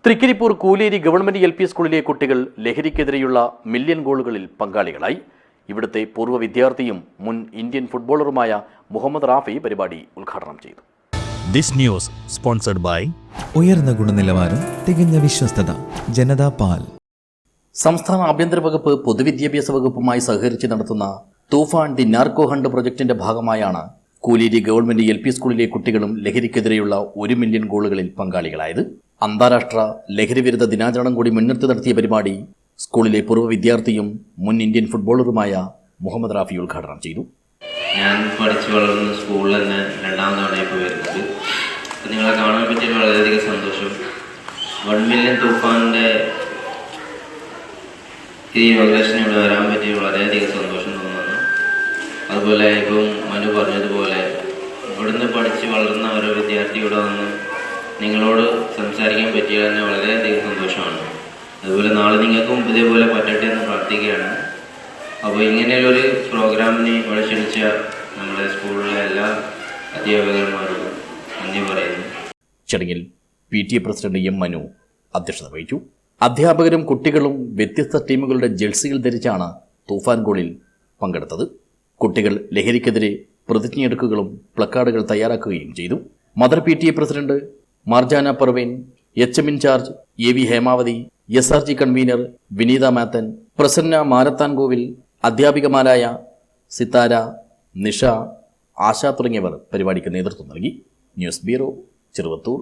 Trikaripur Kooleri government L P സ്കൂളിലെ കുട്ടികൾ ലഹരിക്കെതിരെയുള്ള million ഗോളുകളിൽ പങ്കാളികളായി. ഇവിടുത്തെ പൂർവ്വ വിദ്യാർത്ഥിയും മുൻ ഇന്ത്യൻ ഫുട്ബോളറുമായ മുഹമ്മദ് റാഫി പരിപാടി ഉദ്ഘാടനം ചെയ്തു. ദിസ് ന്യൂസ് സ്പോൺസർഡ് ബൈ ഉയർന്ന ഗുണനിലവാരം, തികഞ്ഞ വിശ്വസ്തത, ജനതാ പാൽ. സംസ്ഥാന ആഭ്യന്തര വകുപ്പ് പൊതുവിദ്യാഭ്യാസ വകുപ്പുമായി സഹകരിച്ച് നടത്തുന്ന തൂഫാൻ ദി നാർക്കോ ഹണ്ട് പ്രൊജക്ടിന്റെ ഭാഗമായാണ് കൂലേരി ഗവൺമെന്റ് എൽ പി സ്കൂളിലെ കുട്ടികളും ലഹരിക്കെതിരെയുള്ള 1 മില്യൺ ഗോളുകളിൽ പങ്കാളികളായത്. അന്താരാഷ്ട്ര ലഹരിവിരുദ്ധ ദിനാചരണം കൂടി മുൻനിർത്തി നടത്തിയ പരിപാടി സ്കൂളിലെ പൂർവ്വ വിദ്യാർത്ഥിയും മുൻ ഇന്ത്യൻ ഫുട്ബോളറുമായ മുഹമ്മദ് റാഫി ഉദ്ഘാടനം ചെയ്തു. ഞാൻ പഠിച്ചു വളർന്ന സ്കൂളിൽ തന്നെ 2ാം തവണയായി പോയി വരുന്നത്. നിങ്ങളെ കാണാൻ പറ്റിയ വളരെയധികം സന്തോഷം. 1 മില്യൺ തൂഫാനിൻ്റെ ഈ ഇനോഗ്രേഷന് ഇവിടെ വരാൻ പറ്റി വളരെയധികം സന്തോഷം തോന്നുന്നു. അതുപോലെ ഇപ്പം മനു പറഞ്ഞതുപോലെ ഇവിടുന്ന് പഠിച്ച് വളർന്ന ഓരോ വിദ്യാർത്ഥി ഇവിടെ വന്ന് നിങ്ങളോട് സംസാരിക്കാൻ പറ്റിയാൽ തന്നെ വളരെയധികം സന്തോഷമാണ്. അതുപോലെ നാളെ നിങ്ങൾക്കും ഇതേപോലെ പറ്റട്ടെ എന്ന് പ്രാർത്ഥിക്കുകയാണ്. അപ്പോൾ ഇങ്ങനെയുള്ളൊരു പ്രോഗ്രാമിന് ഇവിടെ ക്ഷണിച്ച നമ്മുടെ സ്കൂളിലെ എല്ലാ അധ്യാപകന്മാരോടും നന്ദി പറയുന്നു. ചടങ്ങിൽ PTA പ്രസിഡന്റ് എം മനു അധ്യക്ഷത വഹിച്ചു. അധ്യാപകരും കുട്ടികളും വ്യത്യസ്ത ടീമുകളുടെ ജേഴ്സികൾ ധരിച്ചാണ് തൂഫാൻ ഗോളിൽ പങ്കെടുത്തത്. കുട്ടികൾ ലഹരിക്കെതിരെ പ്രതിജ്ഞയെടുക്കുകയും പ്ലക്കാർഡുകൾ തയ്യാറാക്കുകയും ചെയ്തു. Mother PTA president Marjana Parveen, HM incharge AV Hemavathi, SRG convener Vineetha Mathan, Prasanna Marathankovil, അധ്യാപികമാരായ സിത്താര, നിഷ, ആശ തുടങ്ങിയവർ പരിപാടിക്ക് നേതൃത്വം നൽകി. News bureau, Cheruvathur.